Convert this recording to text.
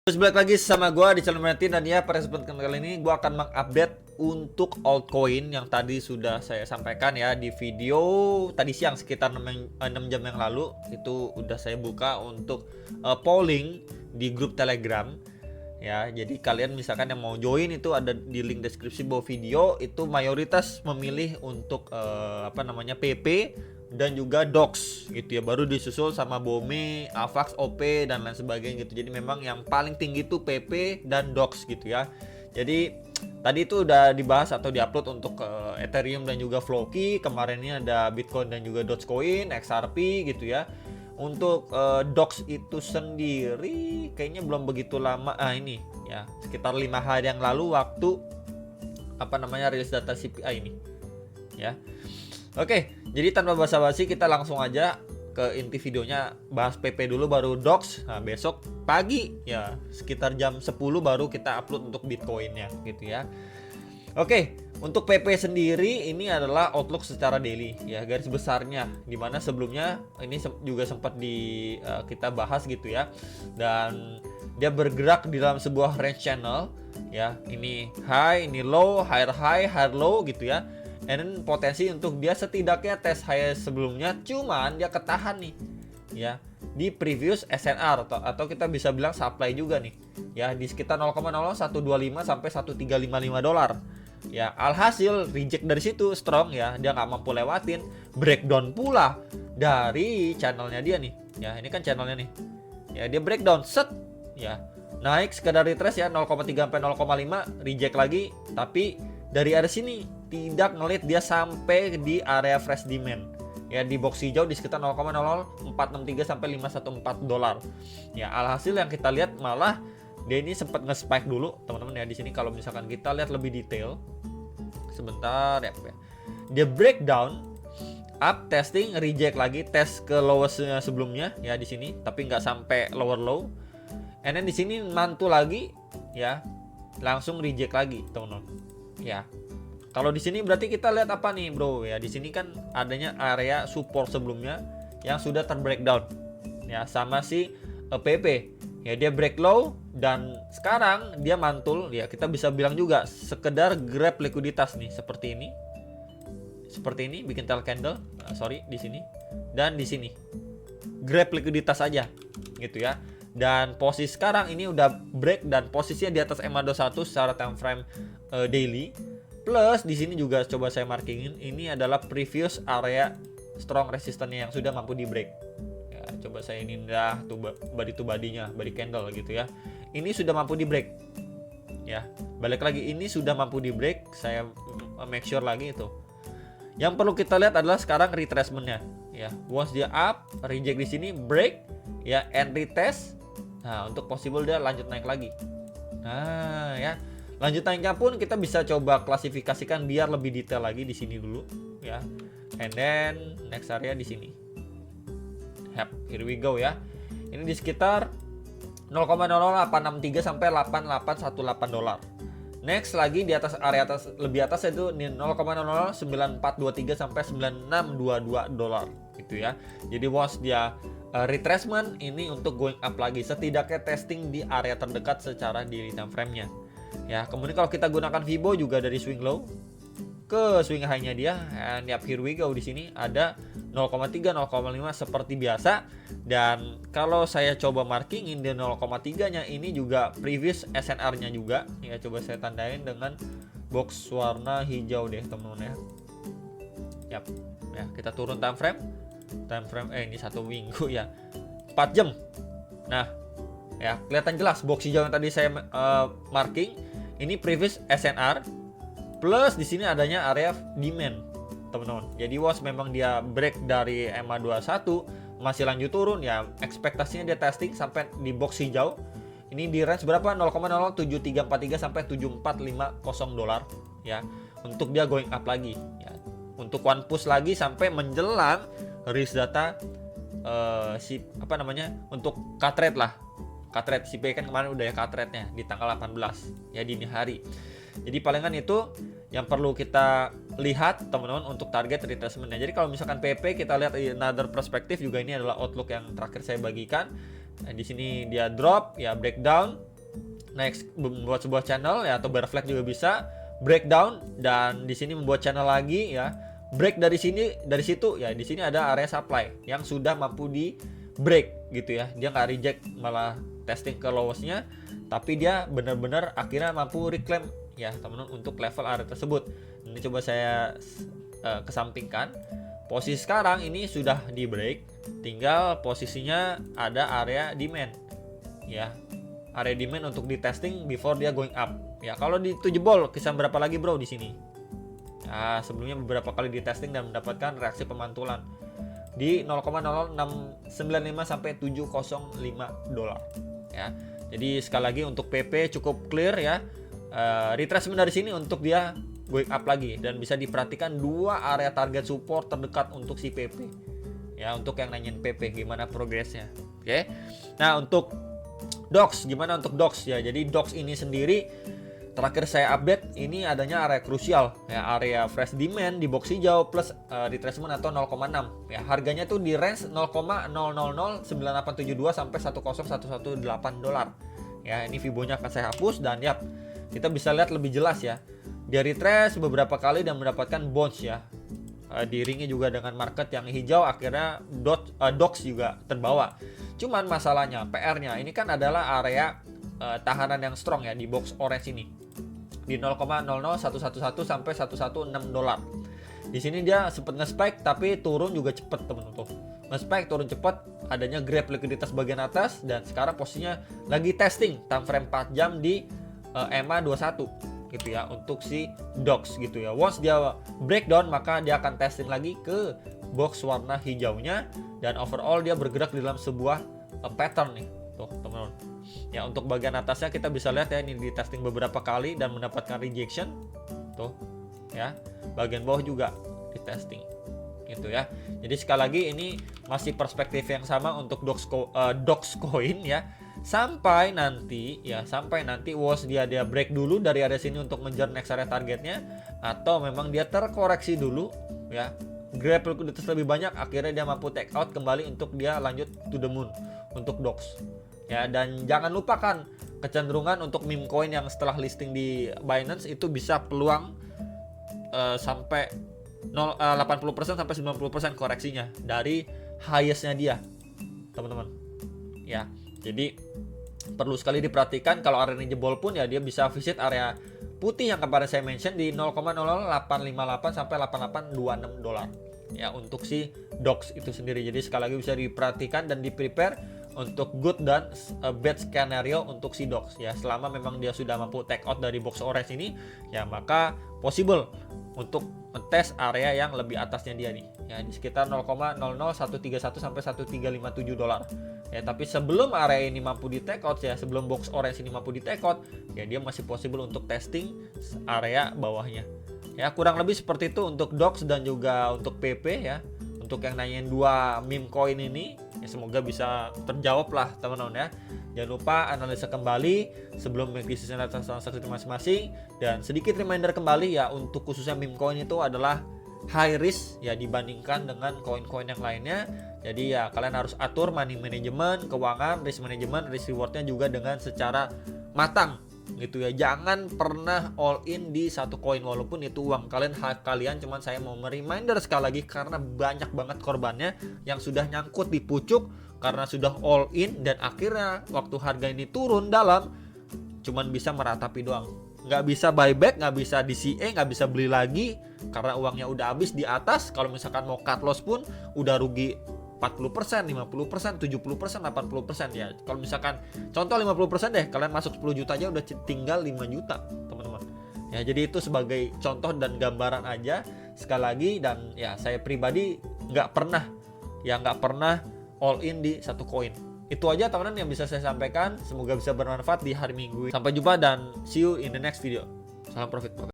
Terus balik lagi sama gue di channel Martin, dan ya pada kesempatan kali ini gue akan mengupdate untuk altcoin yang tadi sudah saya sampaikan ya di video tadi siang sekitar 6 jam yang lalu. Itu udah saya buka untuk polling di grup Telegram ya. Jadi kalian misalkan yang mau join itu ada di link deskripsi bawah video. Itu mayoritas memilih untuk PP dan juga Dox gitu ya, baru disusul sama Bome, Avax, OP dan lain sebagainya gitu. Jadi memang yang paling tinggi itu PP dan Dox gitu ya. Jadi tadi itu udah dibahas atau diupload untuk Ethereum dan juga Floki. Kemarin ini ada Bitcoin dan juga Dogecoin, XRP gitu ya. Untuk Dox itu sendiri kayaknya belum begitu lama. Ini ya sekitar 5 hari yang lalu waktu rilis data CPI ini ya. Oke, jadi tanpa basa-basi kita langsung aja ke inti videonya. Bahas PP dulu baru Dox. Nah, besok pagi ya sekitar jam 10 baru kita upload untuk Bitcoinnya gitu ya. Oke, untuk PP sendiri ini adalah outlook secara daily ya, garis besarnya, dimana sebelumnya ini juga sempat kita bahas gitu ya. Dan dia bergerak di dalam sebuah range channel ya. Ini high, ini low, higher high, higher low gitu ya. And potensi untuk dia setidaknya tes high sebelumnya, cuman dia ketahan nih ya di previous SNR atau kita bisa bilang supply juga nih ya, di sekitar 0,0125 sampai 1355 dolar ya. Alhasil reject dari situ strong ya, dia nggak mampu lewatin, breakdown pula dari channelnya dia nih ya. Ini kan channelnya nih ya, dia breakdown set ya, naik sekedar retrace ya 0,3 sampai 0,5, reject lagi, tapi dari area sini tidak ngelit dia sampai di area fresh demand ya, di box hijau di sekitar 0,0463 sampai 514 dolar ya. Alhasil yang kita lihat malah dia ini sempat nge-spike dulu teman-teman ya. Di sini kalau misalkan kita lihat lebih detail sebentar ya, dia breakdown up, testing, reject lagi, tes ke lowestnya sebelumnya ya di sini, tapi nggak sampai lower low, and then di sini mantul lagi ya, langsung reject lagi teman-teman ya. Kalau di sini berarti kita lihat apa nih bro ya, di sini kan adanya area support sebelumnya yang sudah terbreakdown ya sama si PP ya, dia break low dan sekarang dia mantul ya. Kita bisa bilang juga sekedar grab likuiditas nih, seperti ini bikin tail candle, di sini dan di sini grab likuiditas aja gitu ya. Dan posisi sekarang ini udah break dan posisinya di atas EMA21 secara time frame daily. Plus di sini juga coba saya markingin, ini adalah previous area strong resistannya yang sudah mampu di break. Ya, coba saya ini dah tuh body to body-nya, body candle gitu ya. Ini sudah mampu di break. Ya, balik lagi ini sudah mampu di break. Saya make sure lagi itu. Yang perlu kita lihat adalah sekarang retracement-nya. Ya, once dia up, reject di sini, break, ya, and retest. Nah, untuk possible dia lanjut naik lagi. Nah, ya. Lanjut naiknya pun kita bisa coba klasifikasikan biar lebih detail lagi di sini dulu ya. And then next area di sini. Yep, here we go ya. Ini di sekitar 0,00863 sampai 8818 dolar. Next lagi di atas area lebih atas itu 0,009423 sampai 9622 dolar gitu ya. Jadi once dia retracement ini untuk going up lagi, setidaknya testing di area terdekat secara daily time frame-nya. Ya, kemudian kalau kita gunakan Fibo juga dari swing low ke swing high-nya dia, and yep, here we go. Di sini ada 0,3, 0,5 seperti biasa. Dan kalau saya coba marking di 0,3-nya ini juga previous SNR-nya juga. Ya, coba saya tandain dengan box warna hijau deh, teman-teman ya. Yap. Ya, kita turun time frame. Ini 1 minggu ya. 4 jam. Nah, ya, kelihatan jelas box hijau yang tadi saya marking. Ini previous SNR plus di sini adanya area demand, teman-teman. Jadi was memang dia break dari EMA21 masih lanjut turun ya, ekspektasinya dia testing sampai di box hijau. Ini di range berapa? 0,007343 sampai 7450 dolar ya. Untuk dia going up lagi ya. Untuk one push lagi sampai menjelang rilis data untuk K-Trade lah. K-Trade CPI kan kemarin udah ya K-Trade-nya di tanggal 18 ya, dini hari. Jadi palingan itu yang perlu kita lihat teman-teman untuk target retracement-nya. Jadi kalau misalkan PP kita lihat another perspektif juga, ini adalah outlook yang terakhir saya bagikan. Nah, di sini dia drop ya, breakdown next membuat sebuah channel ya, atau bear flag juga bisa, breakdown, dan di sini membuat channel lagi ya, break dari sini, dari situ ya, di sini ada area supply yang sudah mampu di break gitu ya, dia nggak reject malah testing ke lowestnya, tapi dia benar-benar akhirnya mampu reclaim ya teman-teman untuk level area tersebut. Ini coba saya kesampingkan. Posisi sekarang ini sudah di break, tinggal posisinya ada area demand ya, area demand untuk di testing before dia going up ya. Kalau itu jebol kisah berapa lagi bro di sini ya, sebelumnya beberapa kali di testing dan mendapatkan reaksi pemantulan di 0,0695 sampai 705 dolar ya. Jadi sekali lagi untuk PP cukup clear ya, retracement dari sini untuk dia going up lagi, dan bisa diperhatikan dua area target support terdekat untuk si PP ya, untuk yang nanyain PP gimana progresnya. Oke. Nah, untuk DOX gimana untuk DOX ya. Jadi DOX ini sendiri terakhir saya update ini adanya area krusial ya, area fresh demand di box hijau plus retracement atau 0,6 ya. Harganya tuh di range 0,00098872 sampai 10118 dolar ya. Ini Fibonya akan saya hapus, dan ya kita bisa lihat lebih jelas ya, dia retrace beberapa kali dan mendapatkan bounce ya, diiringi juga dengan market yang hijau, akhirnya DOX juga terbawa. Cuman masalahnya, PR-nya ini kan adalah area tahanan yang strong ya di box orange ini di 0,00111 sampai 116 dolar. Di sini dia sempat nge-spike tapi turun juga cepet teman-teman. Nge-spike turun cepet, adanya grab likuiditas bagian atas, dan sekarang posisinya lagi testing time frame 4 jam di EMA 21 gitu ya untuk si DOX gitu ya. Once dia breakdown maka dia akan testing lagi ke box warna hijaunya, dan overall dia bergerak di dalam sebuah pattern nih tuh teman-teman ya. Untuk bagian atasnya kita bisa lihat ya, ini di testing beberapa kali dan mendapatkan rejection tuh ya. Bagian bawah juga di testing gitu ya. Jadi sekali lagi ini masih perspektif yang sama untuk DOX coin ya, sampai nanti once dia break dulu dari area sini untuk mengejar next area targetnya, atau memang dia terkoreksi dulu ya, grab likuiditas lebih banyak, akhirnya dia mampu take out kembali untuk dia lanjut to the moon untuk DOX ya. Dan jangan lupakan kecenderungan untuk meme coin yang setelah listing di Binance itu bisa peluang sampai 80% sampai 90% koreksinya dari highest-nya dia teman-teman ya. Jadi perlu sekali diperhatikan, kalau area ini jebol pun ya dia bisa visit area putih yang kemarin saya mention di 0,0858 sampai 8826 dolar ya untuk si DOX itu sendiri. Jadi sekali lagi bisa diperhatikan dan di prepare untuk good dan bad scenario untuk si DOX ya. Selama memang dia sudah mampu take out dari box orange ini ya, maka possible untuk ngetes area yang lebih atasnya dia nih ya, di sekitar 0,00131 sampai 1357 dolar ya. Tapi sebelum area ini mampu di take out ya, sebelum box orange ini mampu di take out ya, dia masih possible untuk testing area bawahnya ya. Kurang lebih seperti itu untuk DOX dan juga untuk PP ya. Untuk yang nanyain dua meme coin ini ya, semoga bisa terjawab lah teman-teman ya. Jangan lupa analisa kembali sebelum mengikuti transaksi masing-masing, dan sedikit reminder kembali ya, untuk khususnya meme coin itu adalah high risk ya dibandingkan dengan koin-koin yang lainnya. Jadi ya kalian harus atur money management, keuangan, risk management, risk rewardnya juga dengan secara matang gitu ya. Jangan pernah all in di satu koin walaupun itu uang kalian, hak kalian. Cuman saya mau reminder sekali lagi karena banyak banget korbannya yang sudah nyangkut di pucuk karena sudah all in, dan akhirnya waktu harga ini turun dalam cuman bisa meratapi doang, nggak bisa buyback, nggak bisa DCA, nggak bisa beli lagi karena uangnya udah habis di atas. Kalau misalkan mau cut loss pun udah rugi 40%, 50%, 70%, 80% ya. Kalau misalkan contoh 50% deh, kalian masuk 10 juta aja udah tinggal 5 juta teman-teman ya. Jadi itu sebagai contoh dan gambaran aja sekali lagi. Dan ya saya pribadi nggak pernah all in di satu koin. Itu aja teman-teman yang bisa saya sampaikan. Semoga bisa bermanfaat di hari Minggu. Sampai jumpa dan see you in the next video. Salam profit.